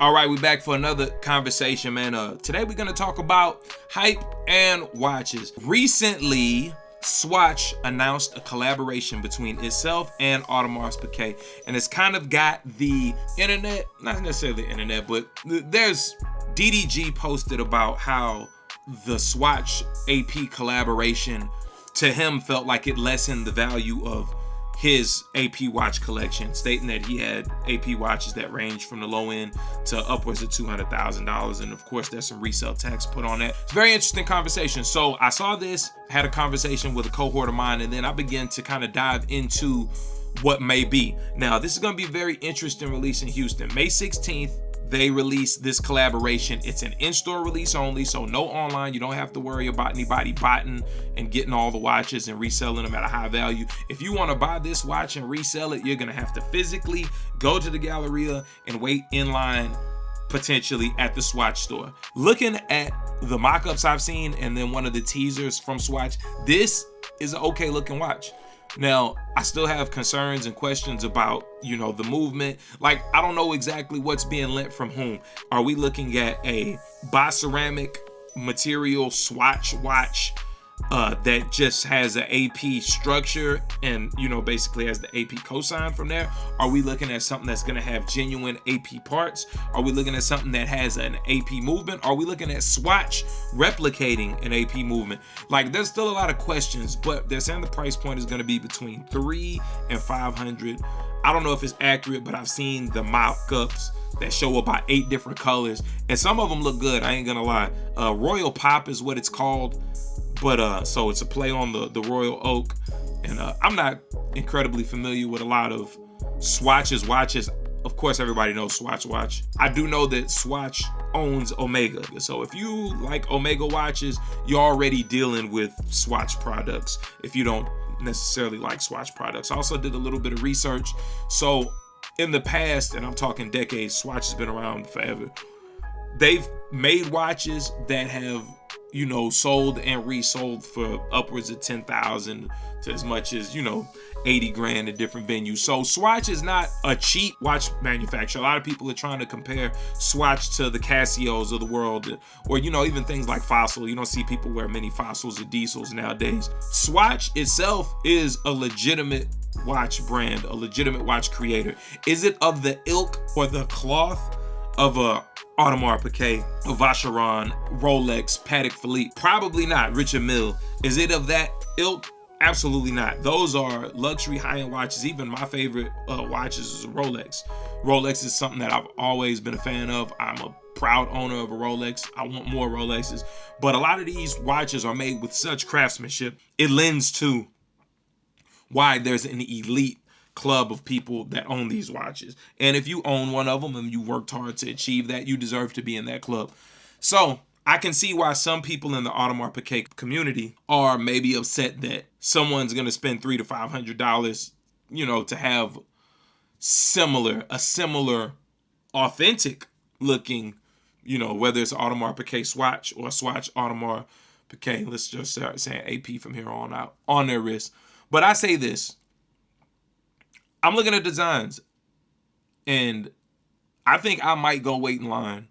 All right, we back for another conversation, man. Today we're gonna talk about hype and watches. Recently, Swatch announced a collaboration between itself and Audemars Piguet, and it's kind of got the internet, not necessarily the internet, but there's DDG posted about how the Swatch AP collaboration to him felt like it lessened the value of his AP watch collection, stating that he had AP watches that range from the low end to upwards of $200,000. And of course, there's some resale tax put on that. It's a very interesting conversation. So I saw this, had a conversation with a cohort of mine, and then I began to kind of dive into what may be. Now, this is going to be a very interesting release in Houston. May 16th, they release this collaboration. It's an in-store release only, so no online. You don't have to worry about anybody buying and getting all the watches and reselling them at a high value. If you want to buy this watch and resell it, you're going to have to physically go to the Galleria and wait in line, potentially at the Swatch store. Looking at the mock-ups I've seen and then one of the teasers from Swatch, this is an okay looking watch. Now, I still have concerns and questions about, the movement. Like, I don't know exactly what's being lent from whom. Are we looking at a bi-ceramic material Swatch watch that just has an AP structure and, basically has the AP cosign from there? Are we looking at something that's going to have genuine AP parts? Are we looking at something that has an AP movement? Are we looking at Swatch replicating an AP movement? Like, there's still a lot of questions, but they're saying the price point is going to be between $300 and $500. I don't know if it's accurate, but I've seen the mock-ups that show about 8 different colors, and some of them look good, I ain't gonna lie. Royal Pop is what it's called, but so it's a play on the Royal Oak, and I'm not incredibly familiar with a lot of Swatch's watches. Of course, everybody knows Swatch watch. I do know that Swatch owns Omega, so if you like Omega watches, you're already dealing with Swatch products. If you don't necessarily like Swatch products, I also did a little bit of research. So in the past, and I'm talking decades, Swatch has been around forever. They've made watches that have, sold and resold for upwards of 10,000 to as much as, 80 grand in different venues. So Swatch is not a cheap watch manufacturer. A lot of people are trying to compare Swatch to the Casios of the world, or, even things like Fossil. You don't see people wear many Fossils or Diesels nowadays. Swatch itself is a legitimate watch brand, a legitimate watch creator. Is it of the ilk or the cloth of a Audemars Piguet, a Vacheron, Rolex, Patek Philippe? Probably not. Richard Mille. Is it of that ilk? Absolutely not. Those are luxury high-end watches. Even my favorite watches is a Rolex. Rolex is something that I've always been a fan of. I'm a proud owner of a Rolex. I want more Rolexes. But a lot of these watches are made with such craftsmanship. It lends to why there's an elite club of people that own these watches. And if you own one of them and you worked hard to achieve that, you deserve to be in that club. So I can see why some people in the Audemars Piguet community are maybe upset that someone's going to spend $300 to $500, to have a similar authentic looking, whether it's Audemars Piguet Swatch or Swatch Audemars Piguet, let's just start saying AP from here on out, on their wrist. But I say this, I'm looking at designs, and I think I might go wait in line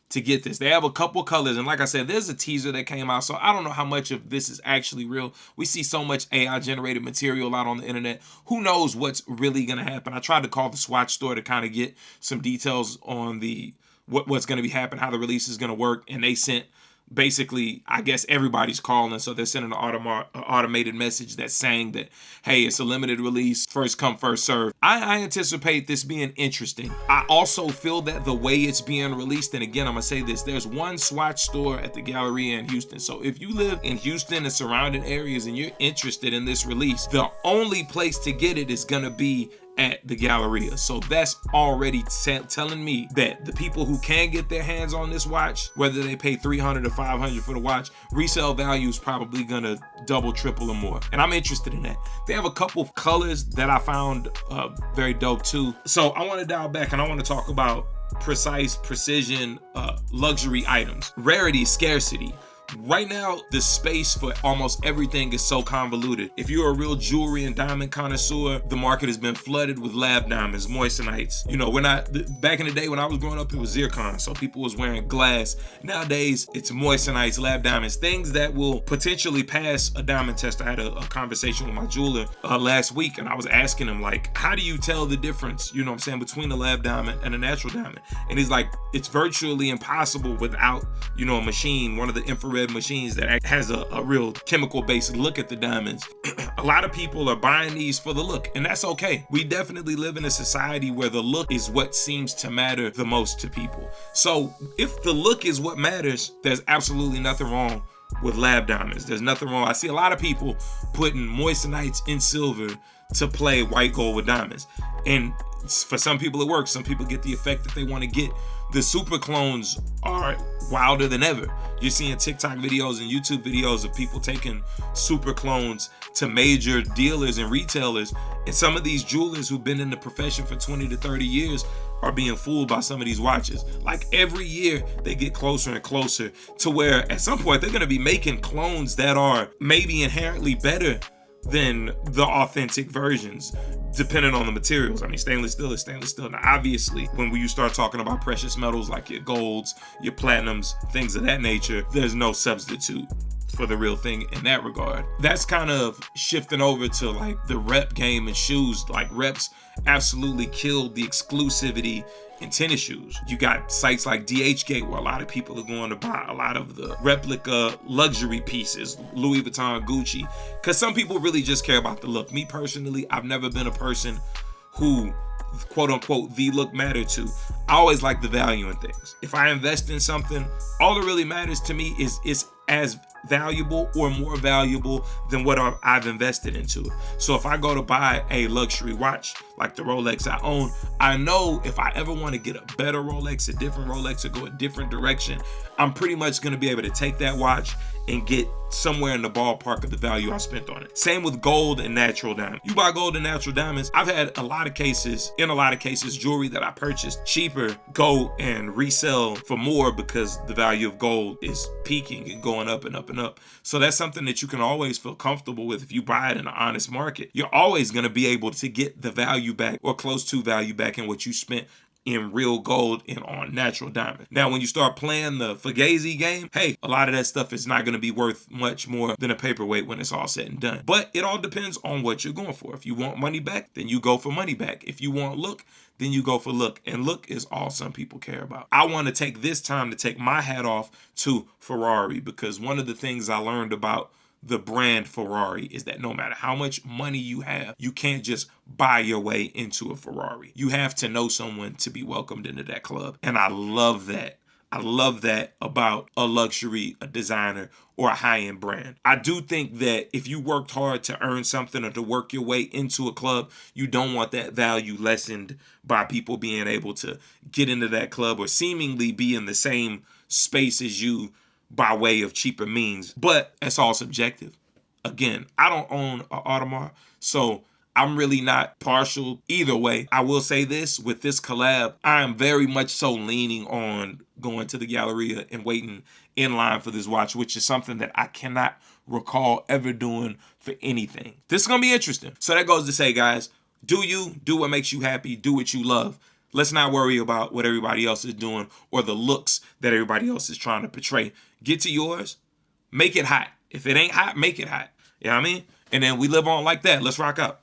to get this. They have a couple colors, and like I said, there's a teaser that came out, so I don't know how much of this is actually real. We see so much AI generated material out on the internet. Who knows what's really gonna happen? I tried to call the Swatch store to kind of get some details on the what's gonna be happening, how the release is gonna work, and they sent basically, I guess everybody's calling, so they're sending an automated message that's saying that, hey, it's a limited release, first come, first serve. I anticipate this being interesting. I also feel that the way it's being released, and again, I'm gonna say this, there's one Swatch store at the Galleria in Houston. So if you live in Houston and surrounding areas and you're interested in this release, the only place to get it is gonna be at the Galleria. So that's already telling me that the people who can get their hands on this watch, whether they pay $300 or $500 for the watch, resale value is probably gonna double, triple, or more. And I'm interested in that. They have a couple of colors that I found very dope too. So I want to dial back and I want to talk about precision luxury items. Rarity, scarcity. Right now, the space for almost everything is so convoluted. If you're a real jewelry and diamond connoisseur, the market has been flooded with lab diamonds, moissanites. You know, back in the day when I was growing up, it was zircon, so people was wearing glass. Nowadays, it's moissanites, lab diamonds, things that will potentially pass a diamond test. I had a conversation with my jeweler last week, and I was asking him, like, how do you tell the difference, you know what I'm saying, between a lab diamond and a natural diamond? And he's like, it's virtually impossible without, you know, a machine, one of the infrared machines that has a real chemical-based look at the diamonds. A lot of people are buying these for the look, and that's okay. We definitely live in a society where the look is what seems to matter the most to people. So if the look is what matters, there's absolutely nothing wrong with lab diamonds. There's nothing wrong. I see a lot of people putting moissanites in silver to play white gold with diamonds. And for some people it works. Some people get the effect that they want to get. The super clones are wilder than ever. You're seeing TikTok videos and YouTube videos of people taking super clones to major dealers and retailers. And some of these jewelers who've been in the profession for 20 to 30 years are being fooled by some of these watches. Like every year they get closer and closer to where at some point they're going to be making clones that are maybe inherently better than the authentic versions, depending on the materials. I mean, stainless steel is stainless steel. Now, obviously, when you start talking about precious metals like your golds, your platinums, things of that nature, there's no substitute for the real thing in that regard. That's kind of shifting over to like the rep game and shoes. Like reps absolutely killed the exclusivity in tennis shoes. You got sites like DDG where a lot of people are going to buy a lot of the replica luxury pieces, Louis Vuitton, Gucci, because some people really just care about the look. Me personally, I've never been a person who quote unquote the look mattered to. I always like the value in things. If I invest in something, all that really matters to me is as valuable or more valuable than what I've invested into it. So if I go to buy a luxury watch like the Rolex I own, I know if I ever want to get a better Rolex, a different Rolex, or go a different direction, I'm pretty much going to be able to take that watch and get somewhere in the ballpark of the value I spent on it. Same with gold and natural diamonds. You buy gold and natural diamonds. I've had in a lot of cases, jewelry that I purchased cheaper go and resell for more because the value of gold is peaking and going up and up and up. So that's something that you can always feel comfortable with. If you buy it in an honest market, you're always going to be able to get the value back or close to value back in what you spent in real gold and on natural diamond. Now, when you start playing the Fugazi game, hey, a lot of that stuff is not going to be worth much more than a paperweight when it's all said and done. But it all depends on what you're going for. If you want money back, then you go for money back. If you want look, then you go for look. And look is all some people care about. I want to take this time to take my hat off to Ferrari, because one of the things I learned about the brand Ferrari is that no matter how much money you have, you can't just buy your way into a Ferrari. You have to know someone to be welcomed into that club. And I love that. I love that about a luxury, a designer, or a high-end brand. I do think that if you worked hard to earn something or to work your way into a club, you don't want that value lessened by people being able to get into that club or seemingly be in the same space as you by way of cheaper means. But that's all subjective. Again, I don't own an Audemars, so I'm really not partial either way. I will say this, with this collab, I am very much so leaning on going to the Galleria and waiting in line for this watch, which is something that I cannot recall ever doing for anything. This is going to be interesting. So that goes to say, guys, do what makes you happy, do what you love. Let's not worry about what everybody else is doing or the looks that everybody else is trying to portray. Get to yours, make it hot. If it ain't hot, make it hot. You know what I mean? And then we live on like that. Let's rock out.